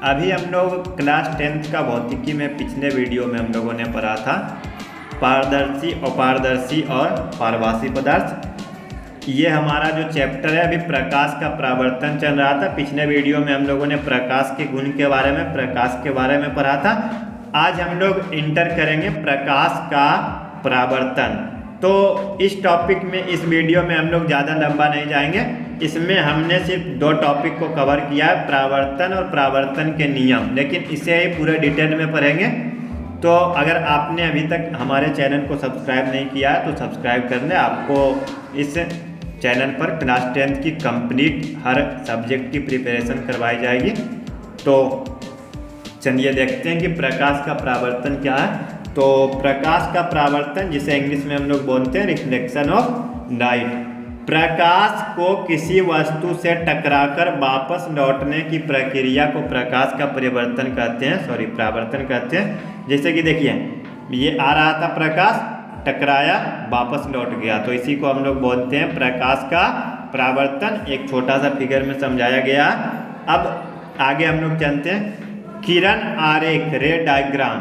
अभी हम लोग क्लास 10th का भौतिकी में पिछले वीडियो में हम लोगों ने पढ़ा था पारदर्शी, अपारदर्शी और पारभासी पदार्थ। ये हमारा जो चैप्टर है अभी प्रकाश का परावर्तन चल रहा था। पिछले वीडियो में हम लोगों ने प्रकाश के गुण के बारे में, प्रकाश के बारे में पढ़ा था। आज हम लोग इंटर करेंगे प्रकाश का परावर्तन। तो इस टॉपिक में, इस वीडियो में हम लोग ज़्यादा लंबा नहीं जाएंगे। इसमें हमने सिर्फ 2 टॉपिक को कवर किया है, परावर्तन और परावर्तन के नियम, लेकिन इसे ही पूरे डिटेल में पढ़ेंगे। तो अगर आपने अभी तक हमारे चैनल को सब्सक्राइब नहीं किया है तो सब्सक्राइब कर लें। आपको इस चैनल पर क्लास 10th की कंप्लीट हर सब्जेक्ट की प्रिपरेशन करवाई जाएगी। तो चलिए देखते हैं कि प्रकाश का परावर्तन क्या है। तो प्रकाश का परावर्तन, जिसे इंग्लिश में हम लोग बोलते हैं रिफ्लेक्शन ऑफ लाइट, प्रकाश को किसी वस्तु से टकराकर वापस लौटने की प्रक्रिया को प्रकाश का परावर्तन कहते हैं, परावर्तन कहते हैं। जैसे कि देखिए, ये आ रहा था प्रकाश, टकराया, वापस लौट गया, तो इसी को हम लोग बोलते हैं प्रकाश का परावर्तन। एक छोटा सा फिगर में समझाया गया। अब आगे हम लोग चलते हैं। किरण आरेख, रे डायग्राम,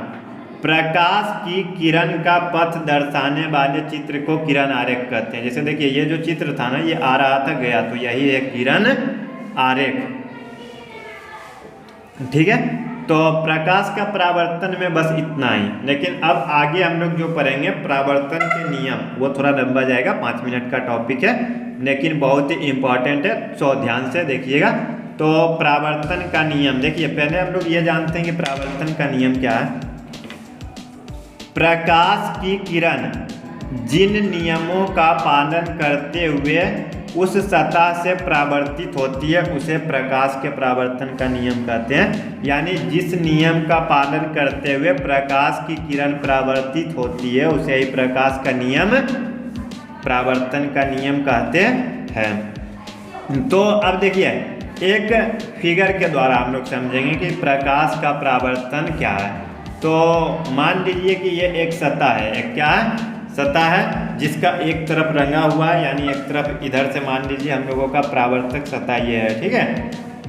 प्रकाश की किरण का पथ दर्शाने वाले चित्र को किरण आरेख कहते हैं। जैसे देखिए, ये जो चित्र था ना, ये आ रहा था, गया, तो यही है किरण आरेख। ठीक है, तो प्रकाश का परावर्तन में बस इतना ही। लेकिन अब आगे हम लोग जो पढ़ेंगे परावर्तन के नियम, वो थोड़ा लंबा जाएगा, 5 मिनट का टॉपिक है, लेकिन बहुत ही इंपॉर्टेंट है, तो ध्यान से देखिएगा। तो परावर्तन का नियम देखिए, पहले हम लोग ये जानते हैं कि परावर्तन का नियम क्या है। प्रकाश की किरण जिन नियमों का पालन करते हुए उस सतह से परावर्तित होती है उसे प्रकाश के परावर्तन का नियम कहते हैं। यानी जिस नियम का पालन करते हुए प्रकाश की किरण परावर्तित होती है उसे ही प्रकाश का नियम, परावर्तन का नियम कहते हैं। तो अब देखिए, एक फिगर के द्वारा हम लोग समझेंगे कि प्रकाश का परावर्तन क्या है। तो मान लीजिए कि ये एक सतह है, एक क्या है, सतह है, जिसका एक तरफ रंगा हुआ है, यानी एक तरफ इधर से मान लीजिए हम लोगों का परावर्तक सतह ये है। ठीक है,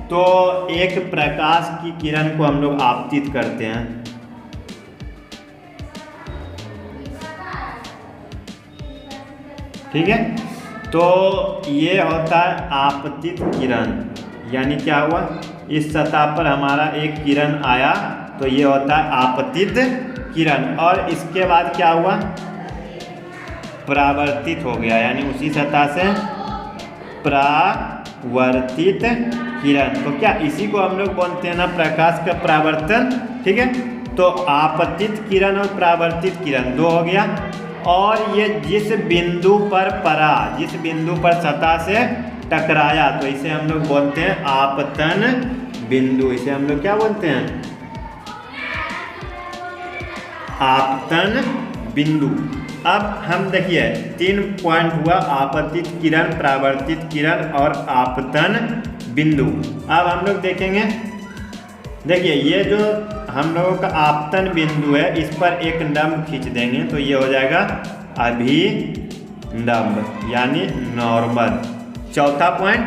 तो एक प्रकाश की किरण को हम लोग आपतित करते हैं। ठीक है, तो ये होता है आपतित किरण। यानी क्या हुआ, इस सतह पर हमारा एक किरण आया तो ये होता है आपतित किरण, और इसके बाद क्या हुआ, परावर्तित हो गया, यानी उसी सतह से परावर्तित किरण। तो क्या इसी को हम लोग बोलते हैं ना प्रकाश का परावर्तन। ठीक है, तो आपतित किरण और परावर्तित किरण 2 हो गया। और ये जिस बिंदु पर पड़ा, जिस बिंदु पर सतह से टकराया, तो इसे हम लोग बोलते हैं आपतन बिंदु। इसे हम लोग क्या बोलते हैं, आपतन बिंदु। अब हम देखिए 3 पॉइंट हुआ, आपतित किरण, परावर्तित किरण और आपतन बिंदु। अब हम लोग देखेंगे, देखिए ये जो हम लोगों का आपतन बिंदु है, इस पर एक लंब खींच देंगे तो ये हो जाएगा अभिलंब, यानी नॉर्मल। चौथा पॉइंट,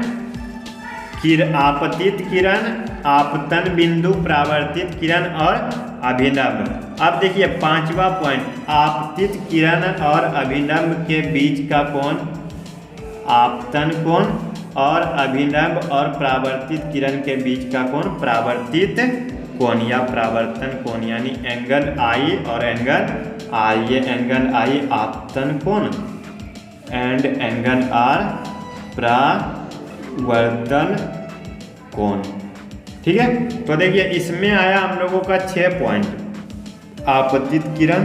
आपतित किरण, आपतन बिंदु, परावर्तित किरण और अभिलंब। अब देखिए 5वां पॉइंट, आपतित किरण और अभिलंब के बीच का कोण आपतन कोण, और अभिलंब और परावर्तित किरण के बीच का कोण परावर्तित कोण या परावर्तन कोण, यानी एंगल आई और एंगल आई। ये एंगल आई आपतन कोण एंड एंगल आर परावर्तन कोण। ठीक है, तो देखिए इसमें आया हम लोगों का 6 पॉइंट, आपतित किरण,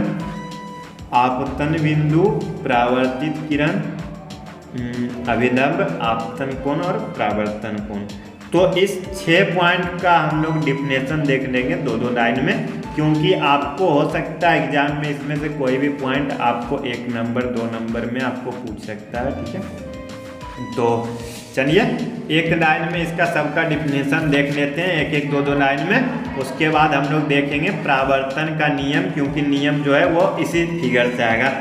आपतन बिंदु, परावर्तित किरण, अभिलंब, आपतन कोण और परावर्तन कोण। तो इस 6 पॉइंट का हम लोग डिफिनेशन देख लेंगे 2-2 लाइन में, क्योंकि आपको हो सकता है एग्जाम में इसमें से कोई भी पॉइंट आपको 1 नंबर 2 नंबर में आपको पूछ सकता है। ठीक है, तो चलिए एक लाइन में इसका सबका डिफिनेशन देख लेते हैं, 1-1 2-2 लाइन में। उसके बाद हम लोग देखेंगे परावर्तन का नियम, क्योंकि नियम जो है वो इसी फिगर से आएगा।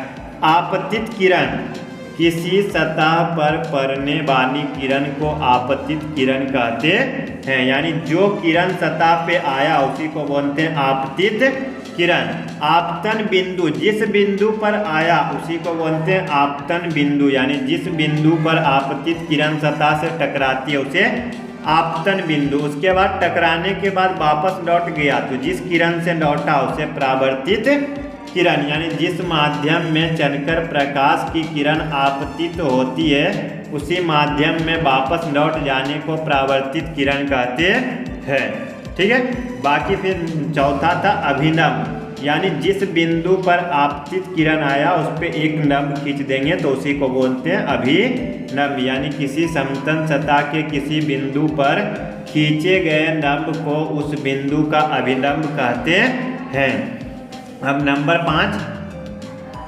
आपतित किरण किसी सतह पर पड़ने वाली किरण को आपतित किरण कहते हैं। यानी जो किरण सतह पे आया उसी को बोलते हैं आपतित किरण। आपतन बिंदु, जिस बिंदु पर आया उसी को बोलते हैं आपतन बिंदु। यानी जिस बिंदु पर आपतित किरण सतह से टकराती है उसे आपतन बिंदु। उसके बाद टकराने के बाद वापस लौट गया तो जिस किरण से लौटा उसे परावर्तित किरण। यानी जिस माध्यम में चलकर प्रकाश की किरण आपतित होती है उसी माध्यम में वापस लौट जाने को परावर्तित किरण कहते हैं। ठीक है। बाकी फिर चौथा था अभिलंब। यानी जिस बिंदु पर आपतित किरण आया उस पर एक लंब खींच देंगे तो उसी को बोलते हैं अभिलंब। यानी किसी समतल सतह के किसी बिंदु पर खींचे गए लंब को उस बिंदु का अभिलंब कहते हैं। अब नंबर 5,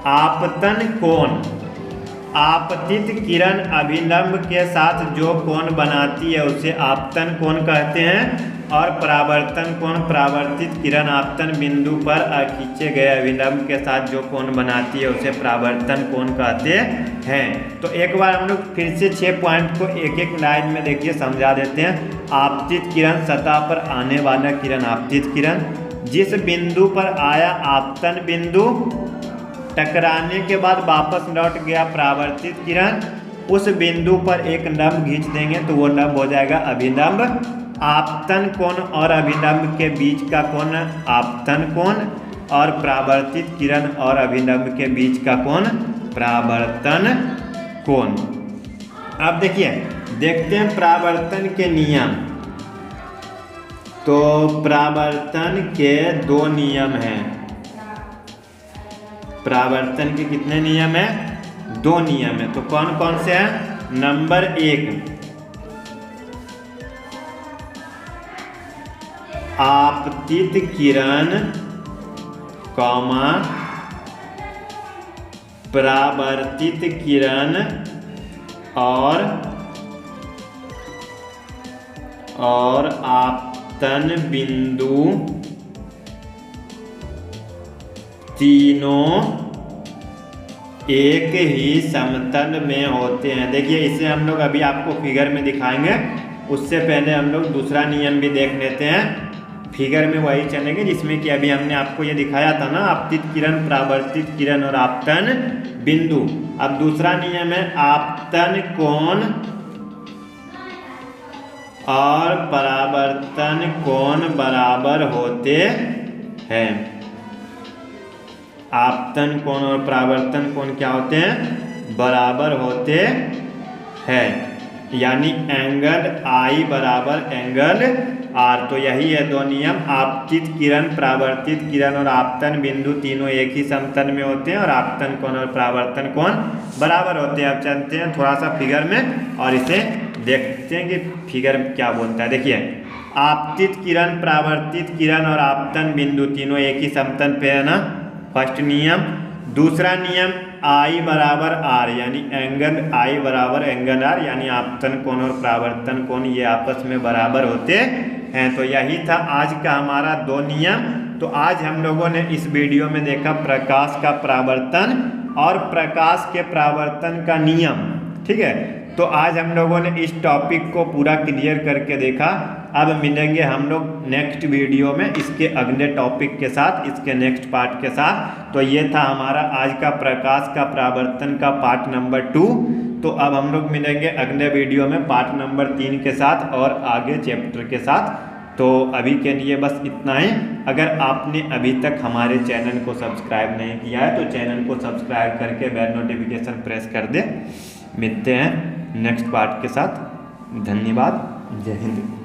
आपतन कोण। आपतित किरण अभिलंब के साथ जो कोण बनाती है उसे आपतन कोण कहते हैं। और परावर्तन कोण, परावर्तित किरण आपतन बिंदु पर खींचे गए अभिलंब के साथ जो कोण बनाती है उसे परावर्तन कोण कहते हैं। तो एक बार हम लोग फिर से 6 पॉइंट को एक एक लाइन में देखिए समझा देते हैं। आपतित किरण, सतह पर आने वाला किरण आपतित किरण। जिस बिंदु पर आया आपतन बिंदु, टकराने के बाद वापस लौट गया परावर्तित किरण, उस बिंदु पर एक लंब खींच देंगे तो वो लंब हो जाएगा अभिलंब। आपतन कोण और अभिलंब के बीच का कोण आपतन कोण और परावर्तित किरण और अभिलंब के बीच का कोण परावर्तन कोण। अब देखिए, देखते हैं परावर्तन के नियम। तो परावर्तन के 2 नियम हैं। परावर्तन के कितने नियम हैं? 2 नियम हैं। तो कौन कौन से हैं? नंबर 1, आपतित किरण कॉमा परावर्तित किरण और आपतन बिंदु तीनों एक ही समतल में होते हैं। देखिए, इसे हम लोग अभी आपको फिगर में दिखाएंगे। उससे पहले हम लोग दूसरा नियम भी देख लेते हैं। फिगर में वही चलेंगे जिसमें कि अभी हमने आपको ये दिखाया था ना, आपतित किरण, परावर्तित किरण और आपतन बिंदु। अब दूसरा नियम है आपतन कोण और परावर्तन कोण बराबर होते हैं। आपतन कोण और परावर्तन कोण क्या होते हैं? बराबर होते हैं। यानी एंगल आई बराबर एंगल आर। तो यही है 2 नियम। आपतित किरण, परावर्तित किरण और आपतन बिंदु तीनों एक ही समतल में होते हैं और आपतन कोण और परावर्तन कोण बराबर होते हैं। अब चलते हैं थोड़ा सा फिगर में और इसे देखते हैं कि फिगर क्या बोलता है। देखिए, आपतित किरण, परावर्तित किरण और आपतन बिंदु तीनों एक ही समतल पे है ना, फर्स्ट नियम। दूसरा नियम आई बराबर आर, यानी एंगल आई बराबर एंगल आर, यानी आपतन कोण और परावर्तन कोण ये आपस में बराबर होते हैं। तो यही था आज का हमारा 2 नियम। तो आज हम लोगों ने इस वीडियो में देखा प्रकाश का परावर्तन और प्रकाश के परावर्तन का नियम। ठीक है। तो आज हम लोगों ने इस टॉपिक को पूरा क्लियर करके देखा। अब मिलेंगे हम लोग नेक्स्ट वीडियो में इसके अगले टॉपिक के साथ, इसके नेक्स्ट पार्ट के साथ। तो ये था हमारा आज का प्रकाश का परावर्तन का पार्ट नंबर 2। तो अब हम लोग मिलेंगे अगले वीडियो में पार्ट नंबर 3 के साथ और आगे चैप्टर के साथ। तो अभी के लिए बस इतना ही। अगर आपने अभी तक हमारे चैनल को सब्सक्राइब नहीं किया है तो चैनल को सब्सक्राइब करके बेल नोटिफिकेशन प्रेस कर दे। मिलते हैं नेक्स्ट पार्ट के साथ। धन्यवाद। जय हिंद।